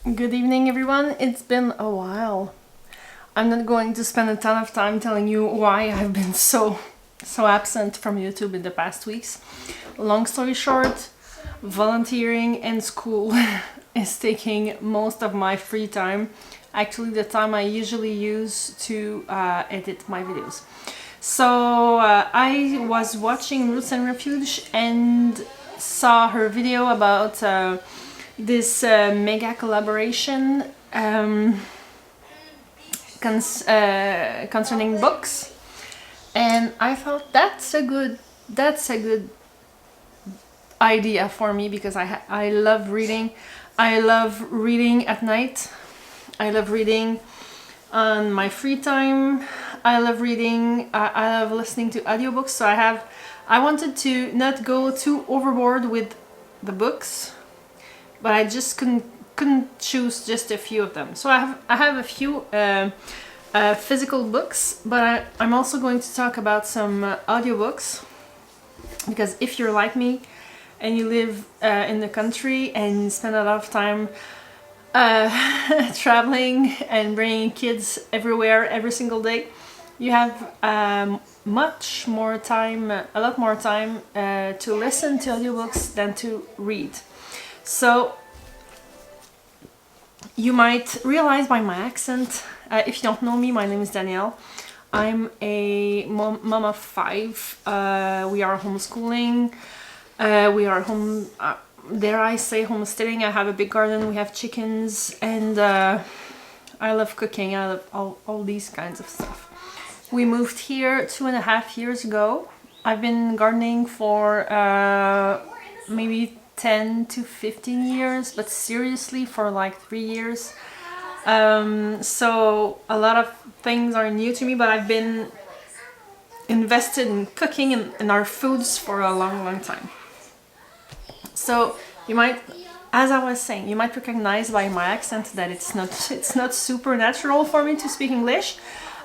Good evening, everyone. It's been a while. I'm not going to spend a ton of time telling you why I've been so absent from YouTube in the past weeks. Long story short, volunteering and school is taking most of my free time. Actually, the time I usually use to edit my videos. So I was watching Roots and Refuge and saw her video about this mega collaboration concerning books, and I thought that's a good idea for me because I love reading. I love reading at night. I love reading on my free time. I love reading. I love listening to audiobooks. So I wanted to not go too overboard with the books, but I just couldn't choose just a few of them. So I have a few physical books, but I'm also going to talk about some audiobooks, because if you're like me and you live in the country and spend a lot of time traveling and bringing kids everywhere every single day, you have a lot more time to listen to audiobooks than to read. So you might realize by my accent, if you don't know me, my name is Danielle. I'm a mom of 5. We are homeschooling. We are dare I say homesteading. I have a big garden. We have chickens, and I love cooking. I love all these kinds of stuff. We moved here 2.5 years ago. I've been gardening for maybe 10 to 15 years, but seriously for like 3 years. So a lot of things are new to me, but I've been invested in cooking and our foods for a long time. So you might, as I was saying, you might recognize by my accent that it's not super natural for me to speak English.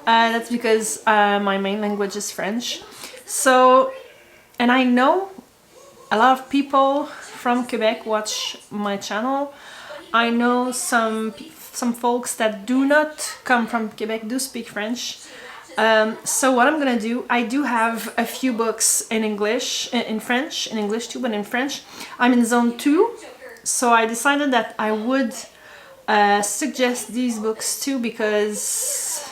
That's because my main language is French. So, and I know a lot of people from Quebec watch my channel. I know some folks that do not come from Quebec do speak French. So what I'm gonna do, I do have a few books in English, in French, in English too, but in French. I'm in zone 2, so I decided that I would suggest these books too, because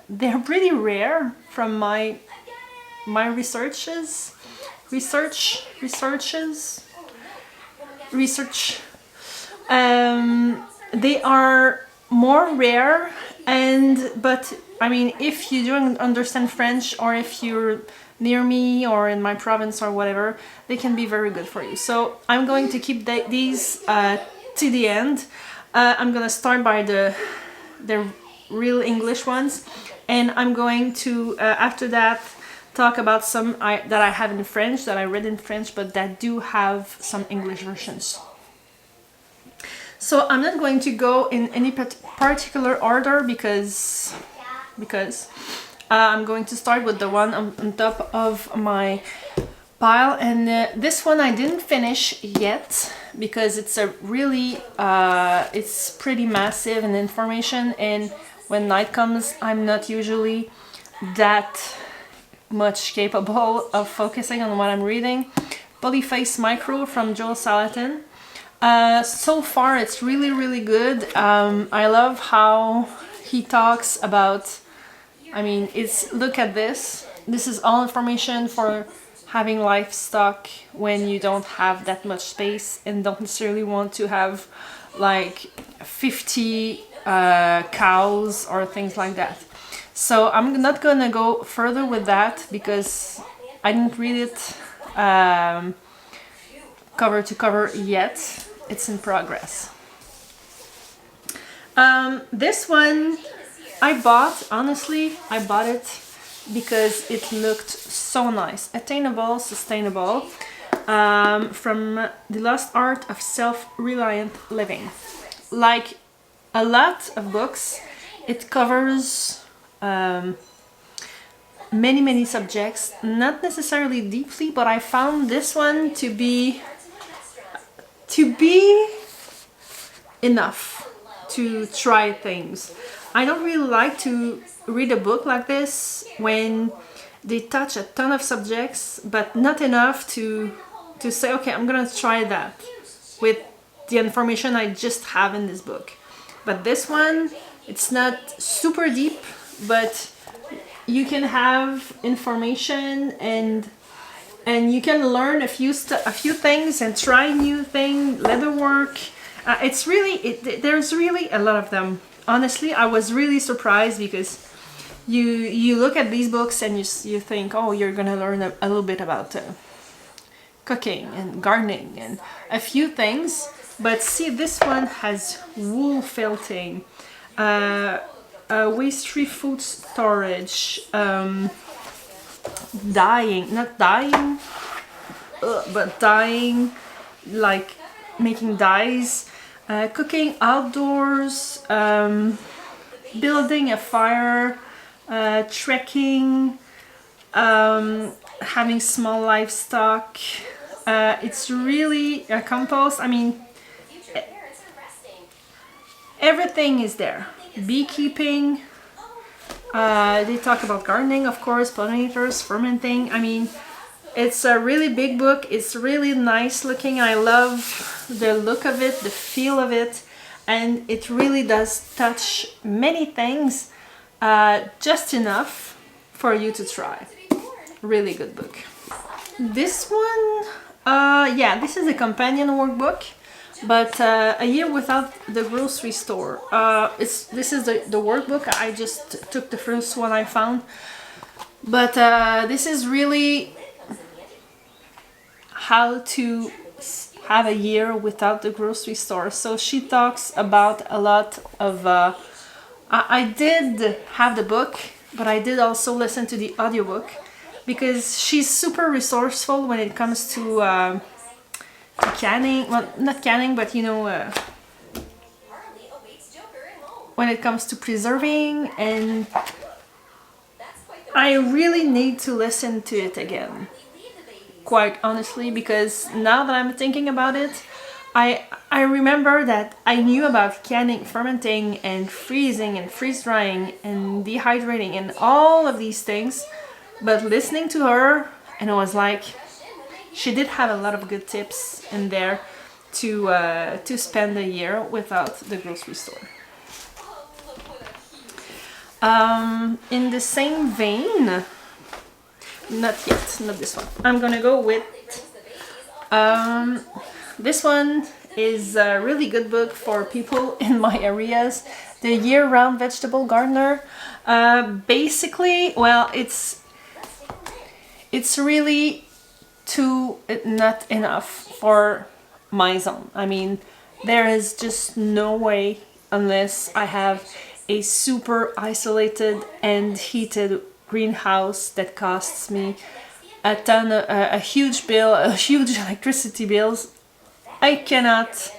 they're pretty rare from my research. They are more rare, but I mean, if you don't understand French, or if you're near me or in my province or whatever, they can be very good for you. So I'm going to keep these to the end. I'm gonna start by the real English ones, and I'm going to after that talk about some that I have in French, that I read in French, but that do have some English versions. So I'm not going to go in any particular order because I'm going to start with the one on top of my pile, and this one I didn't finish yet because it's a really it's pretty massive in information, and when night comes I'm not usually that much capable of focusing on what I'm reading. Polyface Micro from Joel Salatin. So far it's really good. I love how he talks about, I mean, look at this. This is all information for having livestock when you don't have that much space and don't necessarily want to have like 50 cows or things like that. So I'm not gonna go further with that because I didn't read it cover to cover yet. It's in progress. This one I bought it because it looked so nice. Attainable, sustainable, from The Lost Art of Self-Reliant Living. Like a lot of books, it covers many subjects, not necessarily deeply, but I found this one to be enough. to try things. I don't really like to read a book like this when they touch a ton of subjects, but not enough to say, okay, I'm gonna try that with the information I just have in this book. But this one, it's not super deep, but you can have information and you can learn a few things and try new things, leather work. It's really, there's really a lot of them. Honestly, I was really surprised because you look at these books and you think, oh, you're gonna learn a little bit about cooking and gardening and a few things. But see, this one has wool felting, waste-free food storage, dyeing, like making dyes, cooking outdoors, building a fire, trekking, having small livestock. It's really a compost. I mean, everything is there. Beekeeping. They talk about gardening, of course, pollinators, fermenting. I mean, it's a really big book. It's really nice looking. I love the look of it, the feel of it, and it really does touch many things, just enough for you to try. Really good book. This one, yeah, this is a companion workbook, but A Year Without the Grocery Store. This is the workbook. I just took the first one I found, but this is really how to have a year without the grocery store. So she talks about a lot of I did have the book, but I did also listen to the audiobook because she's super resourceful when it comes to canning. Well, not canning, but you know, when it comes to preserving, and I really need to listen to it again, quite honestly, because now that I'm thinking about it, I remember that I knew about canning, fermenting, and freezing, and freeze drying, and dehydrating, and all of these things, but listening to her, and it was like, she did have a lot of good tips in there to spend a year without the grocery store. In the same vein, not yet, not this one. I'm gonna go with this one is a really good book for people in my areas. The Year-Round Vegetable Gardener. Basically, well, it's really not enough for my zone. I mean, there is just no way unless I have a super isolated and heated greenhouse that costs me a ton, a huge bill, a huge electricity bills. I cannot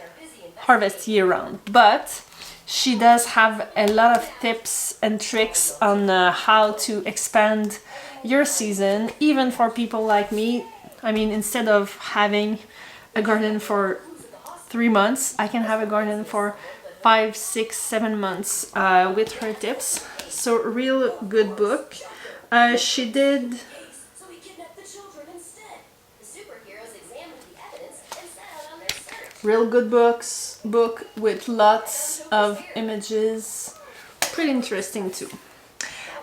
harvest year round, but she does have a lot of tips and tricks on how to expand your season, even for people like me. I mean, instead of having a garden for 3 months, I can have a garden for 5, 6, 7 months with her tips. So real good book. She did real good book with lots of images. Pretty interesting too.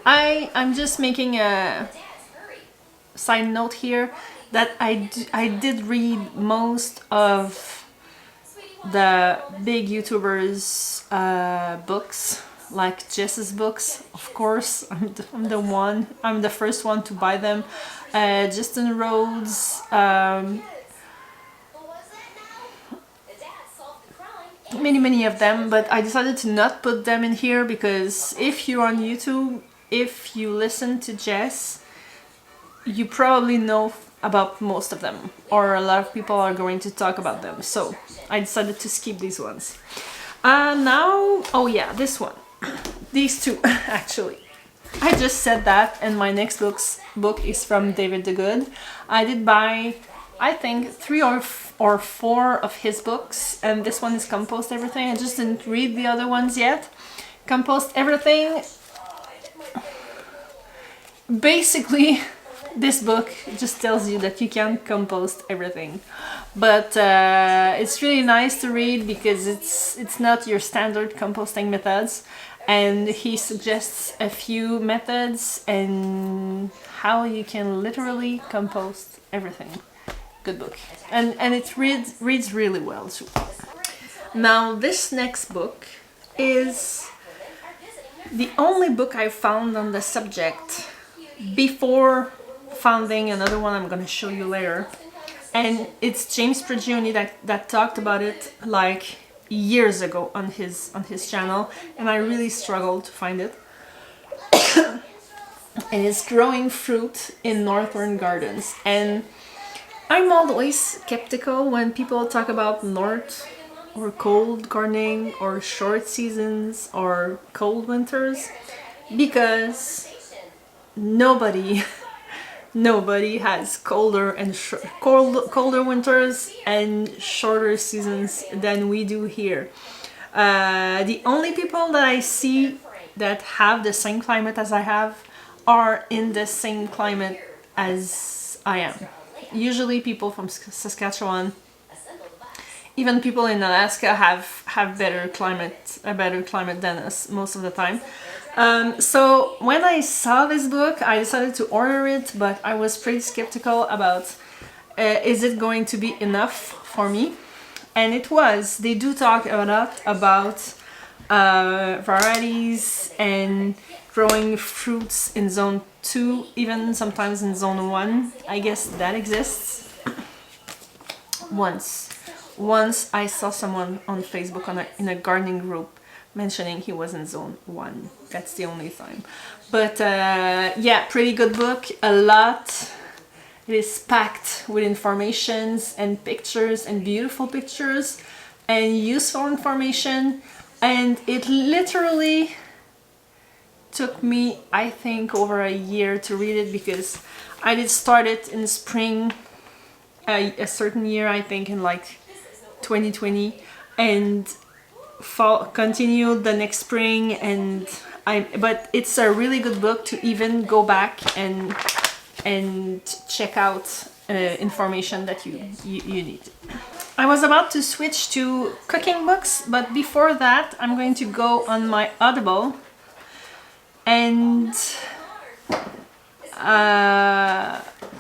I'm just making a side note here that I did read most of the big YouTubers books, like Jess's books, of course. I'm the first one to buy them. Justin Rhodes, many of them, but I decided to not put them in here because if you're on YouTube, if you listen to Jess, you probably know about most of them, or a lot of people are going to talk about them, so I decided to skip these ones. Now, oh yeah, this one. These two, actually. I just said that, and my next book is from David the Good. I did buy, I think, or 4 of his books, and this one is Compost Everything. I just didn't read the other ones yet. Compost Everything, basically this book just tells you that you can compost everything, but it's really nice to read because it's not your standard composting methods, and he suggests a few methods and how you can literally compost everything. Good book, and it reads really well too. Now this next book is the only book I found on the subject before founding another one I'm gonna show you later, and it's James Prigioni that talked about it like years ago on his channel, and I really struggled to find it. And it's Growing Fruit in Northern Gardens, and I'm always skeptical when people talk about north or cold gardening or short seasons or cold winters, because nobody has colder winters and shorter seasons than we do here. The only people that I see that have the same climate as I have are in the same climate as I am. Usually people from Saskatchewan, even people in Alaska have a better climate than us most of the time. So when I saw this book, I decided to order it, but I was pretty skeptical about is it going to be enough for me? And it was. They do talk a lot about varieties and growing fruits in zone 2, even sometimes in zone 1. I guess that exists. Once I saw someone on Facebook in a gardening group mentioning he was in zone 1. That's the only time. But yeah, pretty good book. A lot. It is packed with informations and pictures and beautiful pictures and useful information. And it literally took me, I think, over a year to read it, because I did start it in spring a certain year, I think in like 2020, and continued the next spring, and but it's a really good book to even go back and check out information that you need. I was about to switch to cooking books, but before that I'm going to go on my Audible and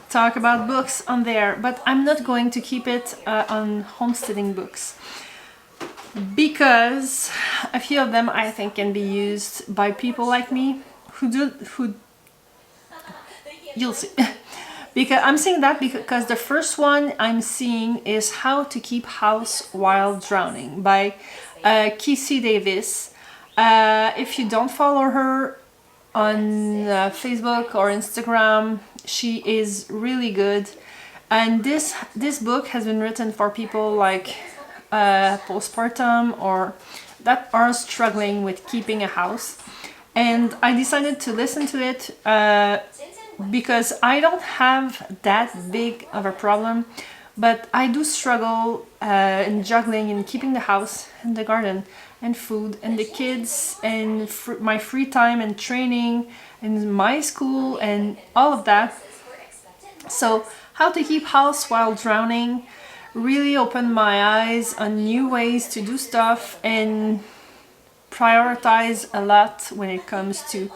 talk about books on there, but I'm not going to keep it on homesteading books, because a few of them I think can be used by people like me who you'll see. Because I'm saying that because the first one I'm seeing is How to Keep House While Drowning by Casey Davis. If you don't follow her on Facebook or Instagram, she is really good. And this book has been written for people like postpartum or that are struggling with keeping a house. And I decided to listen to it because I don't have that big of a problem, but I do struggle in juggling and keeping the house and the garden and food and the kids and my free time and training and my school and all of that. So How to Keep House While Drowning really opened my eyes on new ways to do stuff and prioritize a lot when it comes to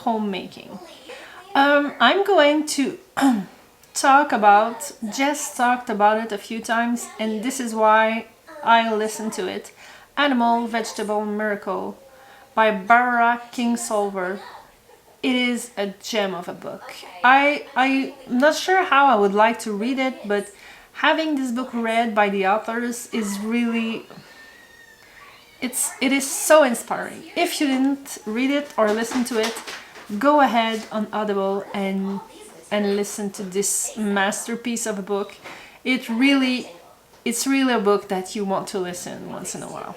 homemaking. I'm going to talked about it a few times, and this is why I listened to it. Animal Vegetable Miracle by Barbara Kingsolver. It is a gem of a book. I'm not sure how I would like to read it, but having this book read by the authors is really... It is so inspiring. If you didn't read it or listen to it, go ahead on Audible and listen to this masterpiece of a book. It's really a book that you want to listen once in a while.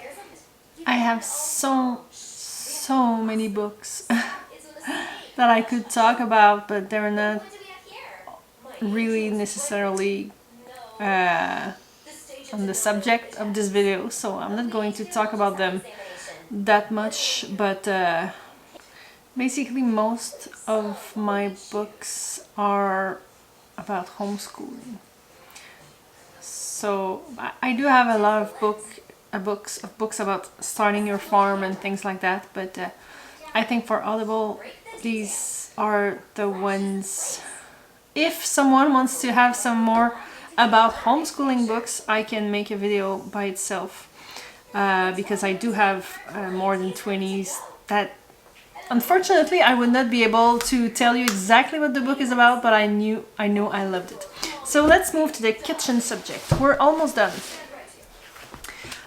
I have so many books that I could talk about, but they're not really necessarily on the subject of this video, so I'm not going to talk about them that much, but basically most of my books are about homeschooling. So I do have a lot of books about starting your farm and things like that, but I think for Audible these are the ones. If someone wants to have some more about homeschooling books, I can make a video by itself, because I do have more than 20s that unfortunately I would not be able to tell you exactly what the book is about, but I know I loved it. So let's move to the kitchen subject. We're almost done.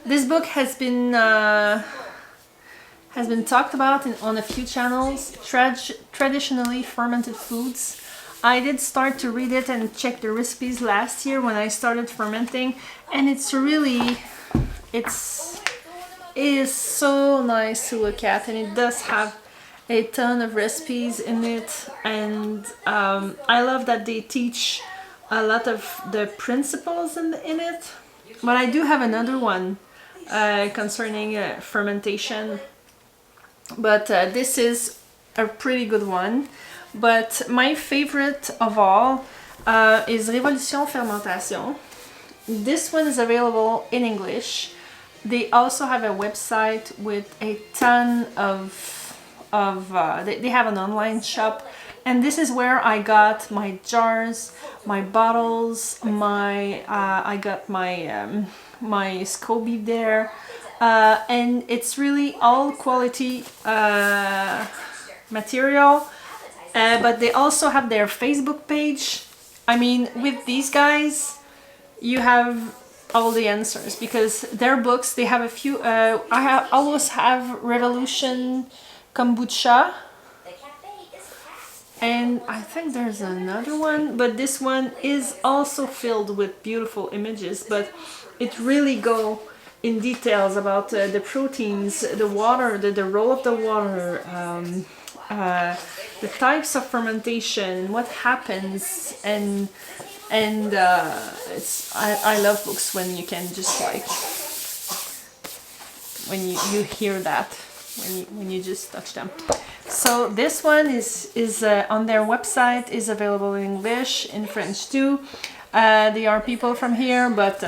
This book has been talked about on a few channels. Traditionally fermented foods. I did start to read it and check the recipes last year when I started fermenting, and it is so nice to look at, and it does have a ton of recipes in it, and I love that they teach a lot of the principles in it. But I do have another one concerning fermentation, but this is a pretty good one. But my favorite of all is Révolution Fermentation. This one is available in English. They also have a website with a ton they have an online shop, and this is where I got my jars, my bottles, I got my my SCOBY there, and it's really all quality material. But they also have their Facebook page. I mean, with these guys, you have all the answers, because their books, they have a few. I always have Revolution Kombucha, and I think there's another one, but this one is also filled with beautiful images, but it really go in details about the proteins, the water, the role of the water, the types of fermentation, what happens, and I love books when you can just like, when you hear that, when you just touch them. So this one is on their website, is available in English, in French too. They are people from here, but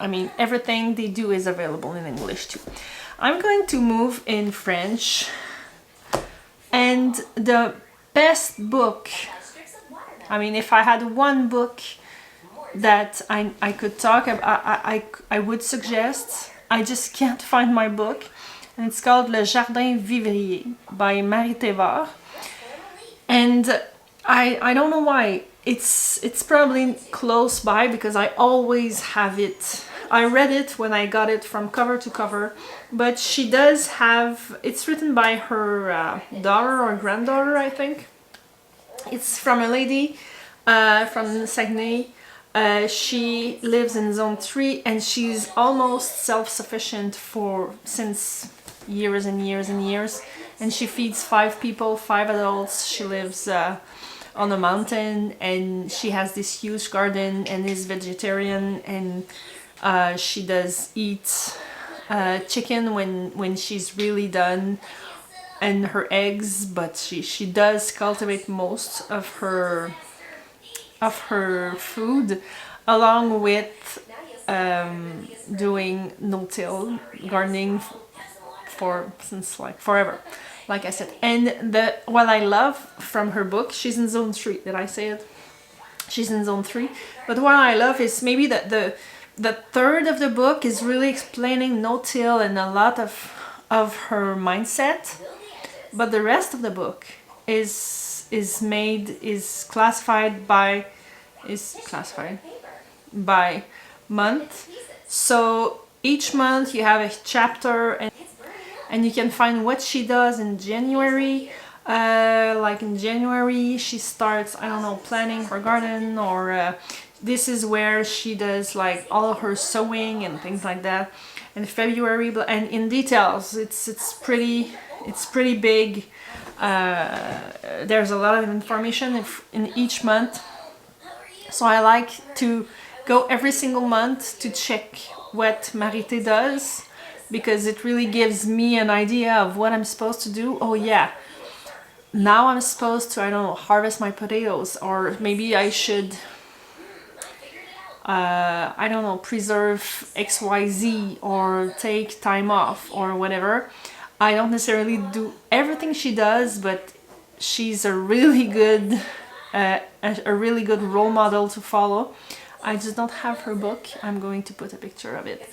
I mean, everything they do is available in English too. I'm going to move in French. And the best book, I mean, if I had one book that I could talk about, I would suggest, I just can't find my book, and it's called Le Jardin Vivrier by Marie Thévard. And I don't know why, it's probably close by, because I always have it. I read it when I got it from cover to cover, but she does have, it's written by her daughter or granddaughter, I think. It's from a lady from Saguenay. She lives in Zone 3, and she's almost self-sufficient since years and years and years. And she feeds 5 people, 5 adults. She lives on a mountain, and she has this huge garden, and is vegetarian, and she does eat chicken when she's really done, and her eggs, but she does cultivate most of her food, along with doing no-till gardening since like forever, like I said. And what I love from her book, she's in Zone 3, did I say it? She's in Zone 3, but what I love is maybe that the third of the book is really explaining no-till and a lot of her mindset, but the rest of the book is classified by month. So each month you have a chapter, and you can find what she does in January. Like in January she starts, I don't know, planning her garden, or this is where she does like all of her sewing and things like that. In February, and in details, it's pretty big. There's a lot of information in each month, so I like to go every single month to check what Marité does, because it really gives me an idea of what I'm supposed to do. Oh yeah, now I'm supposed to, I don't know, harvest my potatoes, or maybe I should, I don't know, preserve XYZ or take time off or whatever. I don't necessarily do everything she does, but she's a really good role model to follow. I just don't have her book. I'm going to put a picture of it.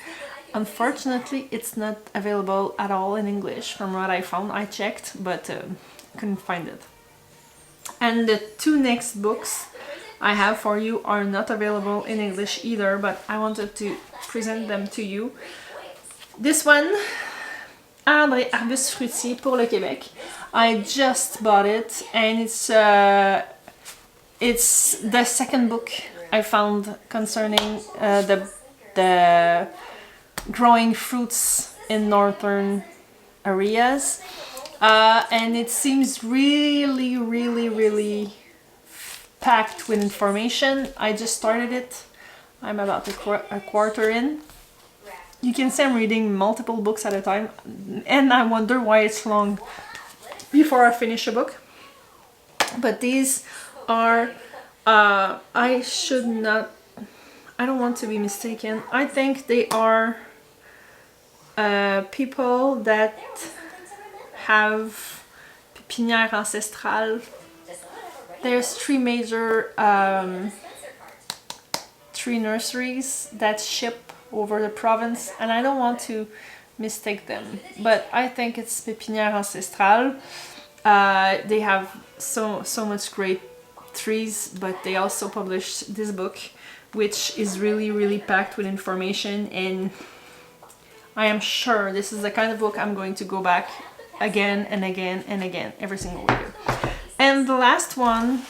Unfortunately, it's not available at all in English from what I found. I checked, but couldn't find it. And the two next books I have for you are not available in English either, but I wanted to present them to you. This one, Arbre et Arbuste Fruitier pour le Québec. I just bought it, and it's the second book I found concerning the growing fruits in northern areas, and it seems really packed with information. I just started it. I'm about a quarter in. You can see I'm reading multiple books at a time, and I wonder why it's long before I finish a book. But these are, I don't want to be mistaken. I think they are people that have pépinière ancestrale. There's three major tree nurseries that ship over the province, and I don't want to mistake them, but I think it's pépinière ancestrale. They have so much great trees, but they also published this book, which is really packed with information, and I am sure this is the kind of book I'm going to go back again and again and again every single year. And the last one,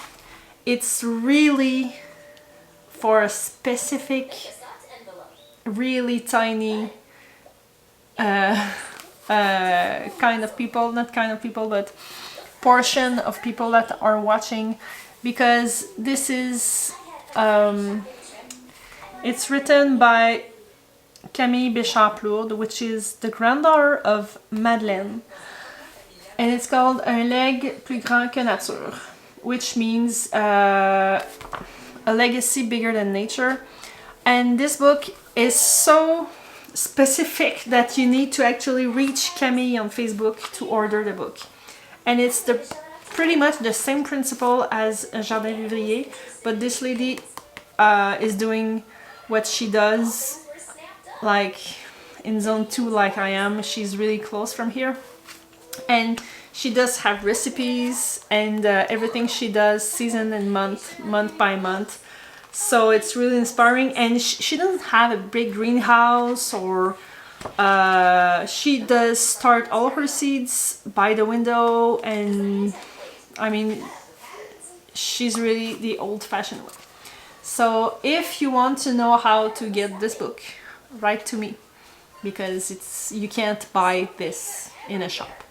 it's really for a specific, really tiny kind of people, not kind of people, but portion of people that are watching, because this is, it's written by Camille Béchard-Plourde, which is the granddaughter of Madeleine. And it's called Un legs plus grand que nature, which means a legacy bigger than nature. And this book is so specific that you need to actually reach Camille on Facebook to order the book. And it's pretty much the same principle as Jardin Vivrier, but this lady is doing what she does like in zone 2 like I am. She's really close from here. And she does have recipes, and everything she does season and month by month. So it's really inspiring, and she doesn't have a big greenhouse, or she does start all her seeds by the window, and I mean, she's really the old-fashioned way. So if you want to know how to get this book, write to me, because you can't buy this in a shop.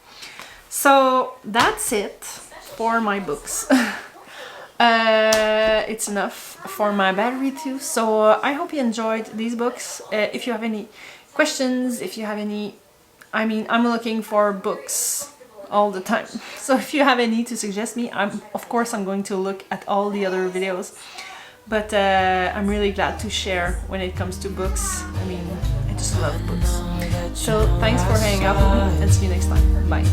So that's it for my books. It's enough for my battery too. So I hope you enjoyed these books. If you have any questions, if you have any, I mean, I'm looking for books all the time. So if you have any to suggest me, of course I'm going to look at all the other videos. But I'm really glad to share when it comes to books. I mean, I just love books. So thanks for hanging out with me, and see you next time. Bye.